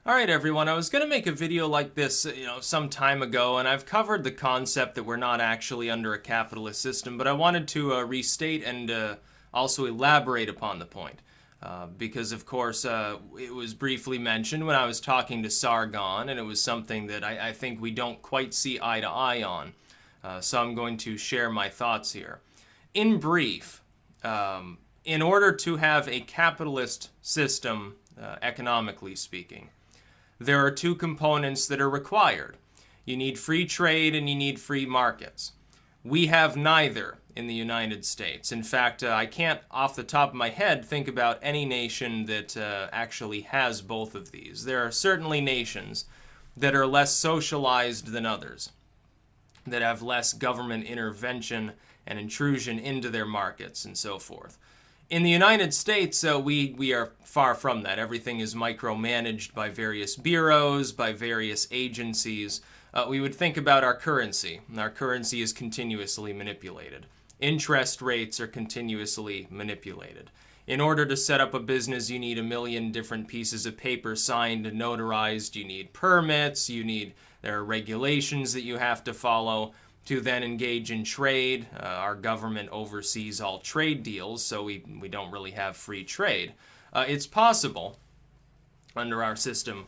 All right, everyone. I was going to make a video like this, some time ago, and I've covered the concept that we're not actually under a capitalist system, but I wanted to restate and also elaborate upon the point. Because, of course, it was briefly mentioned when I was talking to Sargon, and it was something that I think we don't quite see eye to eye on. So I'm going to share my thoughts here. In brief, in order to have a capitalist system, economically speaking, there are two components that are required. You need free trade and you need free markets. We have neither in the United States. In fact, I can't, off the top of my head, think about any nation that actually has both of these. There are certainly nations that are less socialized than others, that have less government intervention and intrusion into their markets and so forth. In the United States, we are far from that. Everything is micromanaged by various bureaus, by various agencies. We would think about our currency. Our currency is continuously manipulated. Interest rates are continuously manipulated. In order to set up a business, you need a million different pieces of paper signed and notarized. You need permits. There are regulations that you have to follow to then engage in trade. Our government oversees all trade deals, so we don't really have free trade. It's possible under our system,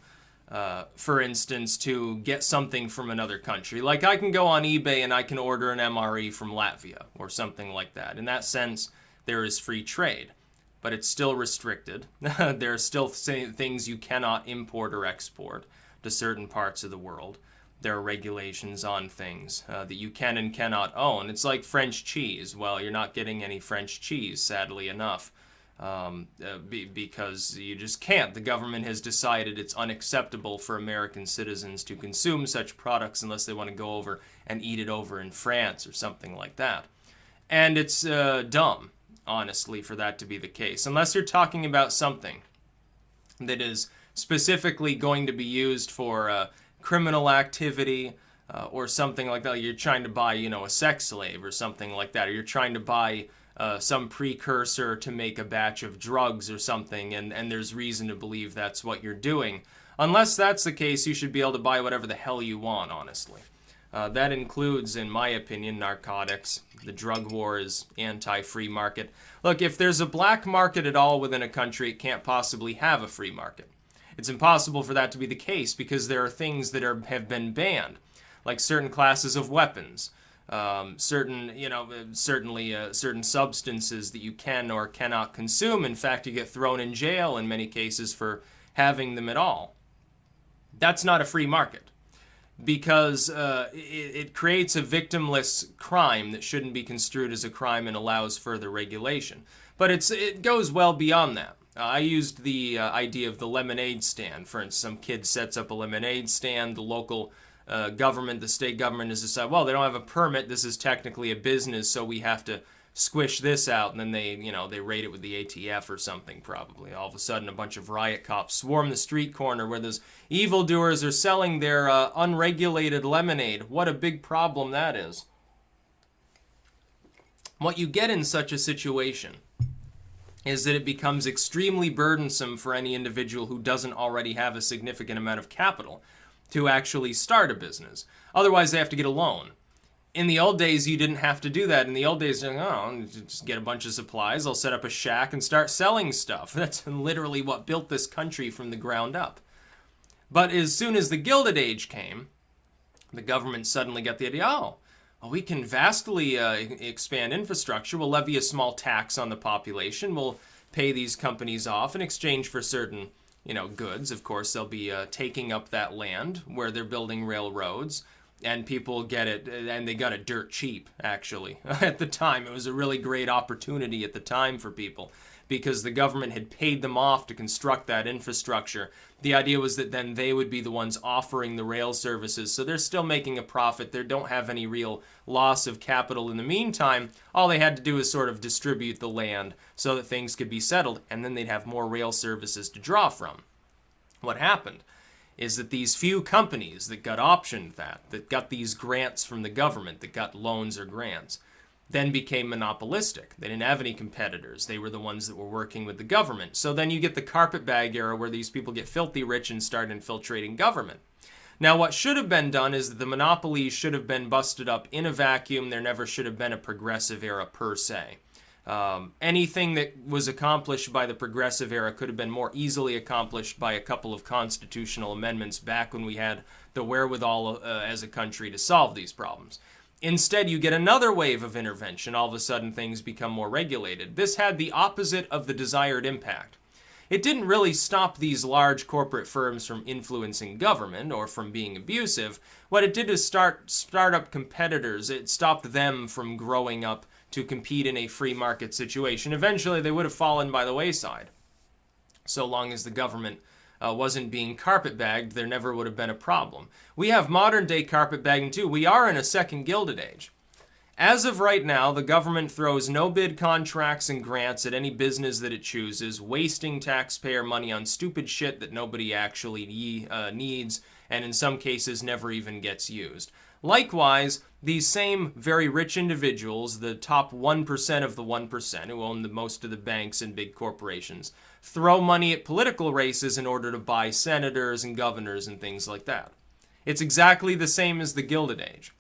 for instance, to get something from another country. Like I can go on eBay and I can order an MRE from Latvia or something like that. In that sense, there is free trade, but it's still restricted. There are still things you cannot import or export to certain parts of the world. There are regulations on things that you can and cannot own. It's like French cheese. Well, you're not getting any French cheese, sadly enough, because you just can't. The government has decided it's unacceptable for American citizens to consume such products unless they want to go over and eat it over in France or something like that. And it's dumb, honestly, for that to be the case. Unless you're talking about something that is specifically going to be used for criminal activity or something like that. You're trying to buy, a sex slave or something like that, or you're trying to buy some precursor to make a batch of drugs or something, and there's reason to believe that's what you're doing. Unless that's the case, you should be able to buy whatever the hell you want, honestly. That includes, in my opinion, narcotics. The drug war is anti-free market. Look, if there's a black market at all within a country, it can't possibly have a free market. It's impossible for that to be the case because there are things that have been banned, like certain classes of weapons, certain substances that you can or cannot consume. In fact, you get thrown in jail in many cases for having them at all. That's not a free market because it creates a victimless crime that shouldn't be construed as a crime and allows further regulation. But it goes well beyond that. I used the idea of the lemonade stand. For instance, some kid sets up a lemonade stand. The local government, the state government, has decided, well, they don't have a permit. This is technically a business, so we have to squish this out. And then they raid it with the ATF or something, probably. All of a sudden, a bunch of riot cops swarm the street corner where those evildoers are selling their unregulated lemonade. What a big problem that is. What you get in such a situation is that it becomes extremely burdensome for any individual who doesn't already have a significant amount of capital to actually start a business. Otherwise, they have to get a loan. In the old days, you didn't have to do that. In the old days, just get a bunch of supplies, I'll set up a shack and start selling stuff. That's literally what built this country from the ground up. But as soon as the Gilded Age came, the government suddenly got the idea, we can vastly expand infrastructure. We'll levy a small tax on the population. We'll pay these companies off in exchange for certain, goods. Of course, they'll be taking up that land where they're building railroads, and people get it, and they got it dirt cheap, actually. At the time, it was a really great opportunity at the time for people because the government had paid them off to construct that infrastructure. The idea was that then they would be the ones offering the rail services, so they're still making a profit. They don't have any real loss of capital in the meantime. All they had to do is sort of distribute the land so that things could be settled, and then they'd have more rail services to draw from. What happened is that these few companies that got optioned that got these grants from the government, that got loans or grants, then became monopolistic. They didn't have any competitors. They were the ones that were working with the government. So then you get the carpetbag era where these people get filthy rich and start infiltrating government. Now, what should have been done is that the monopolies should have been busted up in a vacuum. There never should have been a progressive era per se. Anything that was accomplished by the progressive era could have been more easily accomplished by a couple of constitutional amendments back when we had the wherewithal as a country to solve these problems. Instead, you get another wave of intervention. All of a sudden, things become more regulated. This had the opposite of the desired impact. It didn't really stop these large corporate firms from influencing government or from being abusive. What it did is start up competitors. It stopped them from growing up to compete in a free market situation. Eventually, they would have fallen by the wayside. So long as the government wasn't being carpetbagged, there never would have been a problem. We have modern day carpetbagging too. We are in a second Gilded Age. As of right now, the government throws no-bid contracts and grants at any business that it chooses, wasting taxpayer money on stupid shit that nobody actually needs, and in some cases never even gets used. Likewise, these same very rich individuals, the top 1% of the 1% who own most of the banks and big corporations, throw money at political races in order to buy senators and governors and things like that. It's exactly the same as the Gilded Age.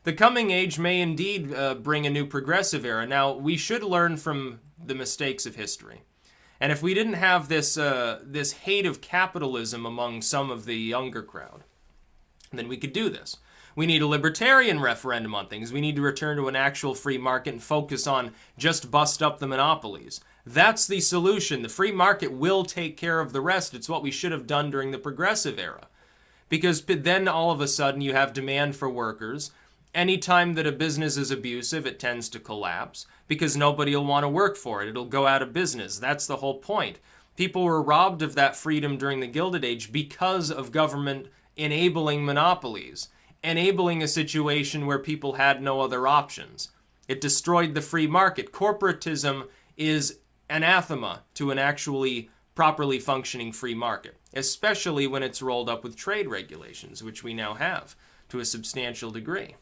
The coming age may indeed bring a new progressive era. Now, we should learn from the mistakes of history. And if we didn't have this hate of capitalism among some of the younger crowd, then we could do this. We need a libertarian referendum on things. We need to return to an actual free market and focus on just bust up the monopolies. That's the solution. The free market will take care of the rest. It's what we should have done during the progressive era. Because then all of a sudden you have demand for workers. Anytime that a business is abusive, it tends to collapse because nobody will want to work for it. It'll go out of business. That's the whole point. People were robbed of that freedom during the Gilded Age because of government enabling monopolies, enabling a situation where people had no other options. It destroyed the free market. Corporatism is anathema to an actually properly functioning free market, especially when it's rolled up with trade regulations, which we now have to a substantial degree.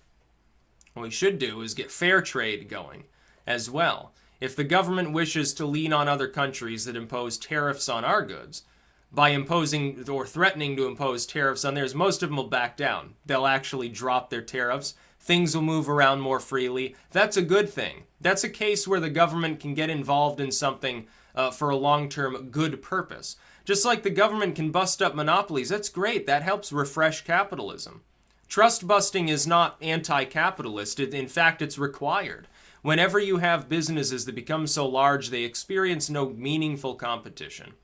What we should do is get fair trade going as well. If the government wishes to lean on other countries that impose tariffs on our goods, by imposing or threatening to impose tariffs on theirs, most of them will back down. They'll actually drop their tariffs. Things will move around more freely. That's a good thing. That's a case where the government can get involved in something for a long-term good purpose. Just like the government can bust up monopolies, that's great. That helps refresh capitalism. Trust busting is not anti-capitalist. In fact, it's required. Whenever you have businesses that become so large, they experience no meaningful competition,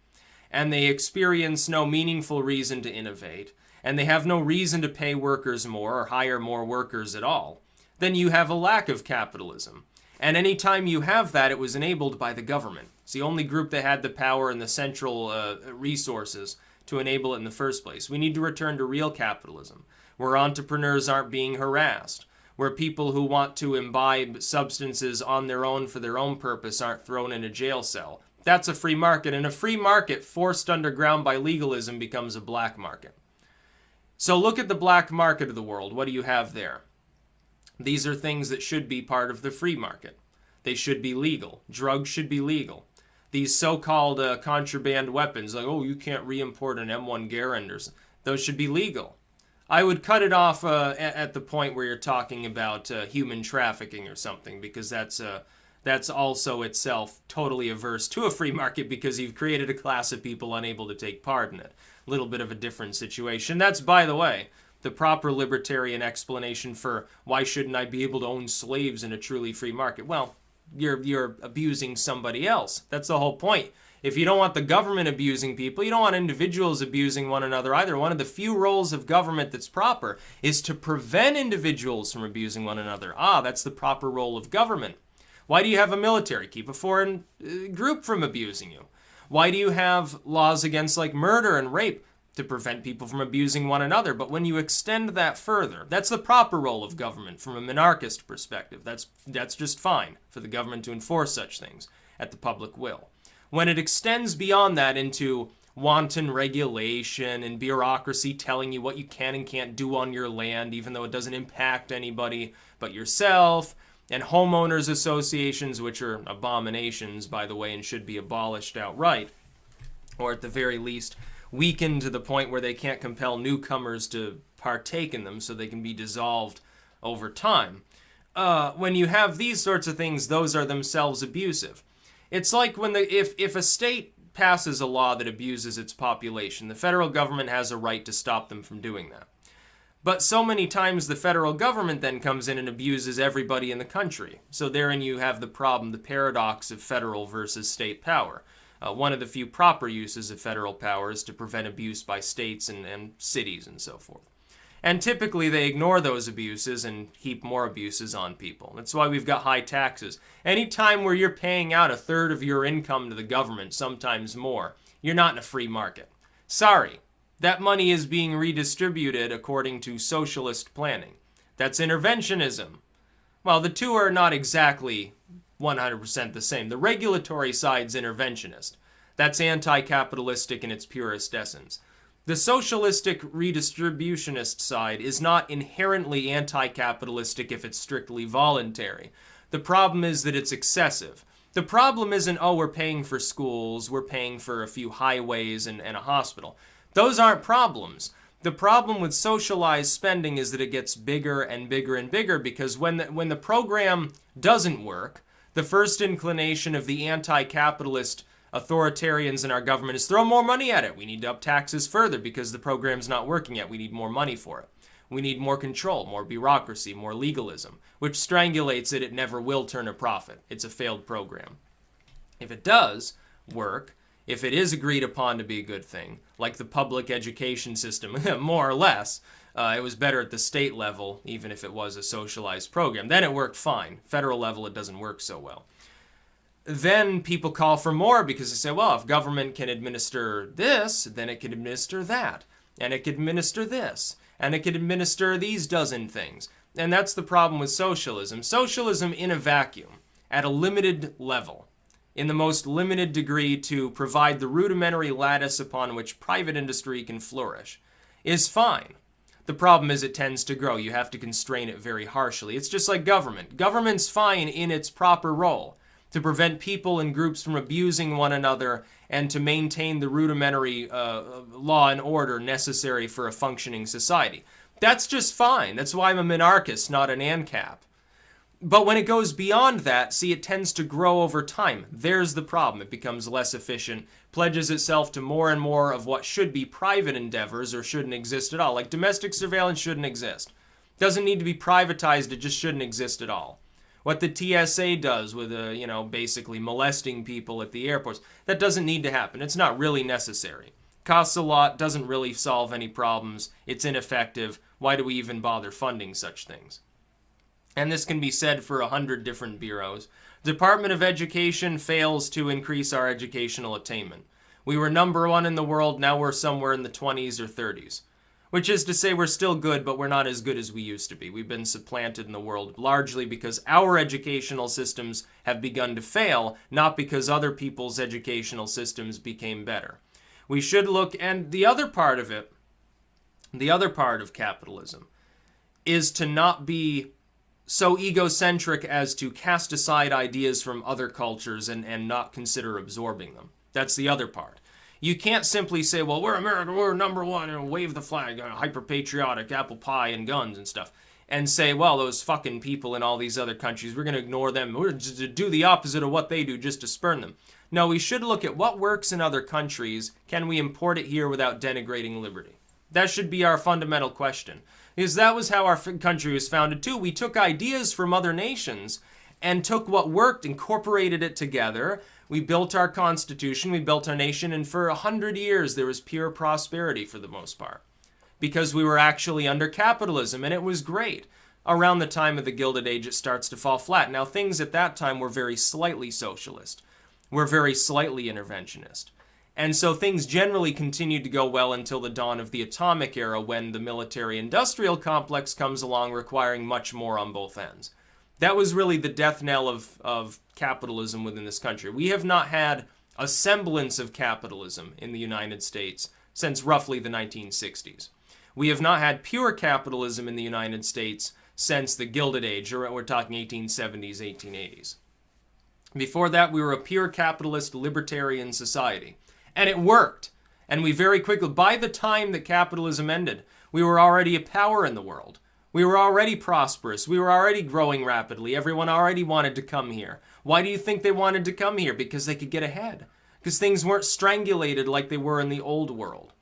and they experience no meaningful reason to innovate, and they have no reason to pay workers more or hire more workers at all, then you have a lack of capitalism. And anytime you have that, it was enabled by the government. It's the only group that had the power and the central resources to enable it in the first place. We need to return to real capitalism, where entrepreneurs aren't being harassed, where people who want to imbibe substances on their own for their own purpose aren't thrown in a jail cell. That's a free market, and a free market forced underground by legalism becomes a black market. So look at the black market of the world. What do you have there? These are things that should be part of the free market. They should be legal. Drugs should be legal. These so-called contraband weapons, like, oh, you can't re-import an M1 Garand, or those should be legal. I would cut it off at the point where you're talking about human trafficking or something, because that's also itself totally averse to a free market because you've created a class of people unable to take part in it. A little bit of a different situation. That's, by the way, the proper libertarian explanation for why shouldn't I be able to own slaves in a truly free market. Well, you're abusing somebody else. That's the whole point. If you don't want the government abusing people, you don't want individuals abusing one another either. One of the few roles of government that's proper is to prevent individuals from abusing one another. That's the proper role of government. Why do you have a military? Keep a foreign group from abusing you. Why do you have laws against like murder and rape? To prevent people from abusing one another. But when you extend that further, that's the proper role of government from a monarchist perspective. That's just fine for the government to enforce such things at the public will. When it extends beyond that into wanton regulation and bureaucracy telling you what you can and can't do on your land, even though it doesn't impact anybody but yourself, and homeowners associations, which are abominations, by the way, and should be abolished outright, or at the very least weakened to the point where they can't compel newcomers to partake in them so they can be dissolved over time. When you have these sorts of things, those are themselves abusive. It's like when if a state passes a law that abuses its population, the federal government has a right to stop them from doing that. But so many times the federal government then comes in and abuses everybody in the country. So therein you have the problem, the paradox of federal versus state power. One of the few proper uses of federal power is to prevent abuse by states and cities and so forth. And typically they ignore those abuses and heap more abuses on people. That's why we've got high taxes. Any time where you're paying out a third of your income to the government, sometimes more, you're not in a free market. Sorry, that money is being redistributed according to socialist planning. That's interventionism. Well, the two are not exactly 100% the same. The regulatory side's interventionist. That's anti-capitalistic in its purest essence. The socialistic redistributionist side is not inherently anti-capitalistic if it's strictly voluntary. The problem is that it's excessive. The problem isn't, oh, we're paying for schools, we're paying for a few highways and a hospital. Those aren't problems. The problem with socialized spending is that it gets bigger and bigger and bigger because when the program doesn't work, the first inclination of the anti-capitalist authoritarians in our government is throw more money at it. We need to up taxes further because the program's not working yet. We need more money for it. We need more control, more bureaucracy, more legalism, which strangulates it. It never will turn a profit. It's a failed program. If it does work, if it is agreed upon to be a good thing, like the public education system, more or less, it was better at the state level, even if it was a socialized program. Then it worked fine. Federal level, it doesn't work so well. Then people call for more because they say, well, if government can administer this, then it can administer that. And it can administer this. And it can administer these dozen things. And that's the problem with socialism. Socialism in a vacuum, at a limited level, in the most limited degree to provide the rudimentary lattice upon which private industry can flourish, is fine. The problem is it tends to grow. You have to constrain it very harshly. It's just like government. Government's fine in its proper role, to prevent people and groups from abusing one another and to maintain the rudimentary law and order necessary for a functioning society. That's just fine. That's why I'm a minarchist, not an ANCAP. But when it goes beyond that, see, it tends to grow over time. There's the problem. It becomes less efficient, pledges itself to more and more of what should be private endeavors or shouldn't exist at all. Like domestic surveillance shouldn't exist. Doesn't need to be privatized, it just shouldn't exist at all. What the TSA does with, basically molesting people at the airports, that doesn't need to happen. It's not really necessary. Costs a lot, doesn't really solve any problems, it's ineffective. Why do we even bother funding such things? And this can be said for 100 different bureaus. Department of Education fails to increase our educational attainment. We were number one in the world, now we're somewhere in the 20s or 30s. Which is to say we're still good, but we're not as good as we used to be. We've been supplanted in the world largely because our educational systems have begun to fail, not because other people's educational systems became better. We should look, and the other part of it, the other part of capitalism, is to not be so egocentric as to cast aside ideas from other cultures and not consider absorbing them. That's the other part. You can't simply say, well, we're America, we're number one, and wave the flag, hyper-patriotic, apple pie and guns and stuff, and say, well, those fucking people in all these other countries, we're going to ignore them, we're going to do the opposite of what they do just to spurn them. No, we should look at what works in other countries, can we import it here without denigrating liberty? That should be our fundamental question. Because that was how our country was founded too. We took ideas from other nations and took what worked, incorporated it together. We built our constitution, we built our nation, and for 100 years there was pure prosperity for the most part. Because we were actually under capitalism, and it was great. Around the time of the Gilded Age, it starts to fall flat. Now, things at that time were very slightly socialist. Were very slightly interventionist. And so things generally continued to go well until the dawn of the atomic era, when the military-industrial complex comes along requiring much more on both ends. That was really the death knell of capitalism within this country. We have not had a semblance of capitalism in the United States since roughly the 1960s. We have not had pure capitalism in the United States since the Gilded Age, or we're talking 1870s, 1880s. Before that, we were a pure capitalist libertarian society. And it worked. And we very quickly, by the time that capitalism ended, we were already a power in the world. We were already prosperous. We were already growing rapidly. Everyone already wanted to come here. Why do you think they wanted to come here? Because they could get ahead. Because things weren't strangulated like they were in the old world.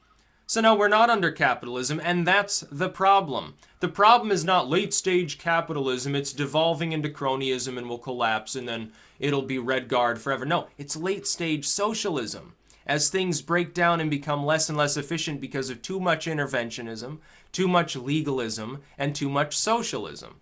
So no, we're not under capitalism, and that's the problem. The problem is not late-stage capitalism. It's devolving into cronyism and will collapse, and then it'll be Red Guard forever. No, it's late-stage socialism. As things break down and become less and less efficient because of too much interventionism, too much legalism, and too much socialism.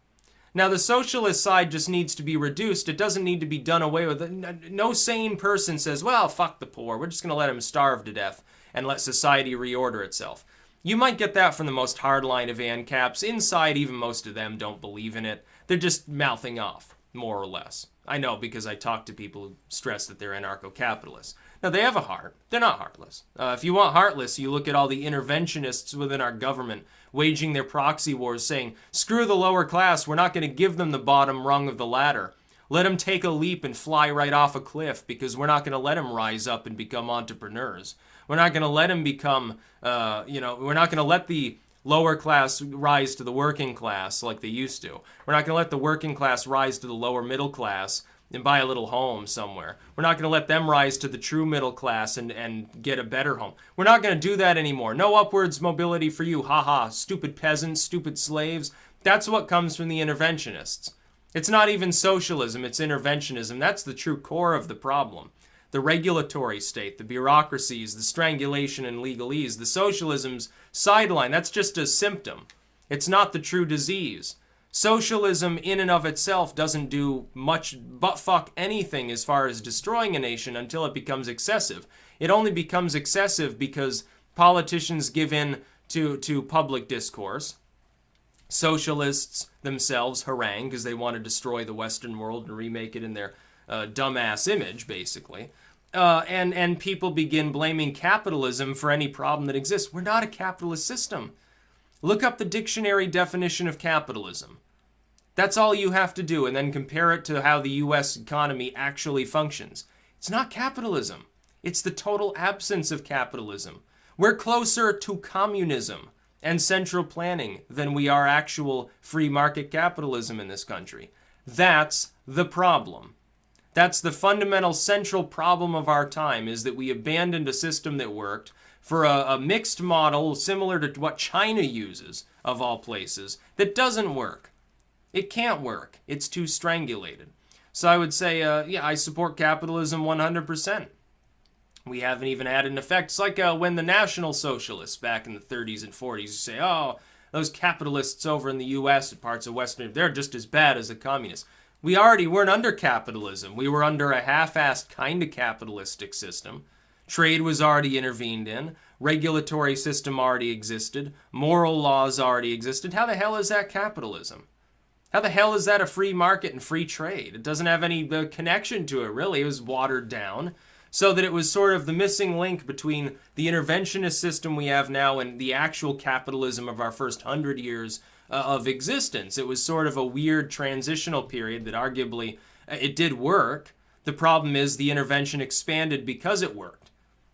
Now, the socialist side just needs to be reduced. It doesn't need to be done away with. No sane person says, well, fuck the poor. We're just going to let them starve to death and let society reorder itself. You might get that from the most hardline of ANCAPs. Inside, even most of them don't believe in it. They're just mouthing off, more or less. I know, because I talk to people who stress that they're anarcho-capitalists. Now, they have a heart. They're not heartless. If you want heartless, you look at all the interventionists within our government waging their proxy wars, saying, screw the lower class, we're not going to give them the bottom rung of the ladder. Let them take a leap and fly right off a cliff, because we're not going to let them rise up and become entrepreneurs. We're not going to let them become, we're not going to let the lower class rise to the working class like they used to. We're not going to let the working class rise to the lower middle class and buy a little home somewhere. We're not going to let them rise to the true middle class and get a better home. We're not going to do that anymore. No upwards mobility for you. Ha, stupid peasants, stupid slaves. That's what comes from the interventionists. It's not even socialism, it's interventionism. That's the true core of the problem. The regulatory state, the bureaucracies, the strangulation and legalese, the socialism's sideline, that's just a symptom. It's not the true disease. Socialism in and of itself doesn't do much but fuck anything as far as destroying a nation until it becomes excessive. It only becomes excessive because politicians give in to public discourse. Socialists themselves harangue because they want to destroy the Western world and remake it in their dumbass image, basically. And people begin blaming capitalism for any problem that exists. We're not a capitalist system. Look up the dictionary definition of capitalism. That's all you have to do, and then compare it to how the U.S. economy actually functions. It's not capitalism. It's the total absence of capitalism. We're closer to communism and central planning than we are actual free market capitalism in this country. That's the problem. That's the fundamental central problem of our time, is that we abandoned a system that worked for a mixed model similar to what China uses, of all places, that doesn't work. It can't work. It's too strangulated. So I would say, I support capitalism 100%. We haven't even had an effect. It's like when the National Socialists back in the 30s and 40s say, oh, those capitalists over in the U.S. and parts of Western Europe, they're just as bad as the communists. We already weren't under capitalism. We were under a half-assed kind of capitalistic system. Trade was already intervened in. Regulatory system already existed. Moral laws already existed. How the hell is that capitalism? How the hell is that a free market and free trade? It doesn't have any connection to it, really. It was watered down so that it was sort of the missing link between the interventionist system we have now and the actual capitalism of our first 100 years of existence. It was sort of a weird transitional period that arguably it did work. The problem is the intervention expanded because it worked.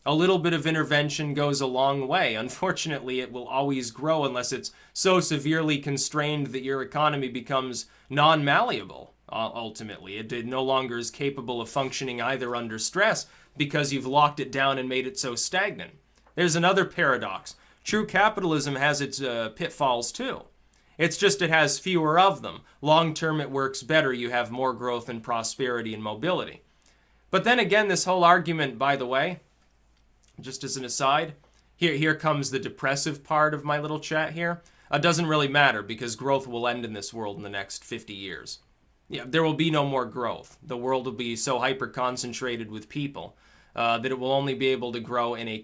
A little bit of intervention goes a long way. Unfortunately, it will always grow unless it's so severely constrained that your economy becomes non-malleable, ultimately. It no longer is capable of functioning either under stress because you've locked it down and made it so stagnant. There's another paradox. True capitalism has its pitfalls too. It's just it has fewer of them. Long term it works better. You have more growth and prosperity and mobility. But then again, this whole argument, by the way, just as an aside, here comes the depressive part of my little chat here. It doesn't really matter because growth will end in this world in the next 50 years. Yeah, there will be no more growth. The world will be so hyper-concentrated with people that it will only be able to grow in a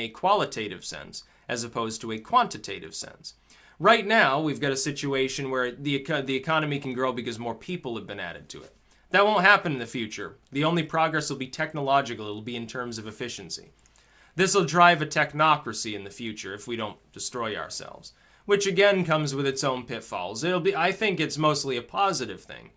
qualitative sense as opposed to a quantitative sense. Right now, we've got a situation where the economy can grow because more people have been added to it. That won't happen in the future. The only progress will be technological. It'll be in terms of efficiency. This will drive a technocracy in the future if we don't destroy ourselves. which again comes with its own pitfalls. I think it's mostly a positive thing,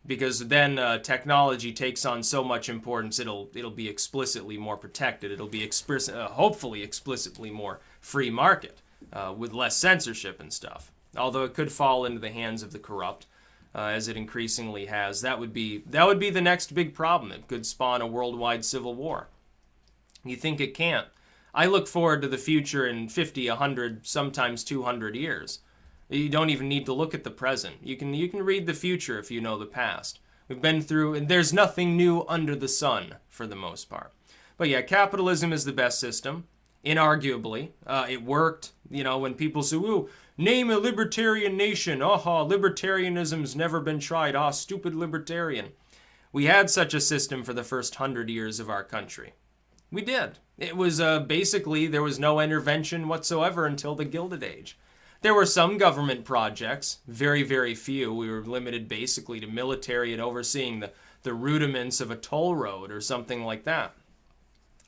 because then technology takes on so much importance, it'll be explicitly more protected. It'll be hopefully explicitly more free market, with less censorship and stuff. Although it could fall into the hands of the corrupt, as it increasingly has. That would be the next big problem. It could spawn a worldwide civil war. You think it can't? I look forward to the future in 50, 100, sometimes 200 years. You don't even need to look at the present. You can read the future if you know the past. We've been through, and there's nothing new under the sun for the most part. But yeah, capitalism is the best system, inarguably. It worked. When people say, "Ooh, name a libertarian nation. Libertarianism's never been tried. Stupid libertarian." We had such a system for the first 100 years of our country. We did. It was basically, there was no intervention whatsoever until the Gilded Age. There were some government projects, very, very few. We were limited basically to military and overseeing the rudiments of a toll road or something like that.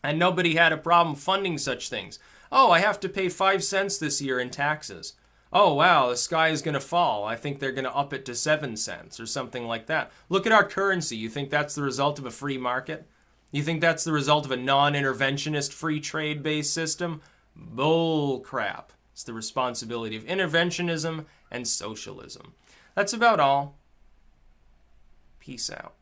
And nobody had a problem funding such things. Oh, I have to pay 5 cents this year in taxes. Oh, wow, the sky is going to fall. I think they're going to up it to 7 cents or something like that. Look at our currency. You think that's the result of a free market? You think that's the result of a non-interventionist free trade-based system? Bull crap. It's the responsibility of interventionism and socialism. That's about all. Peace out.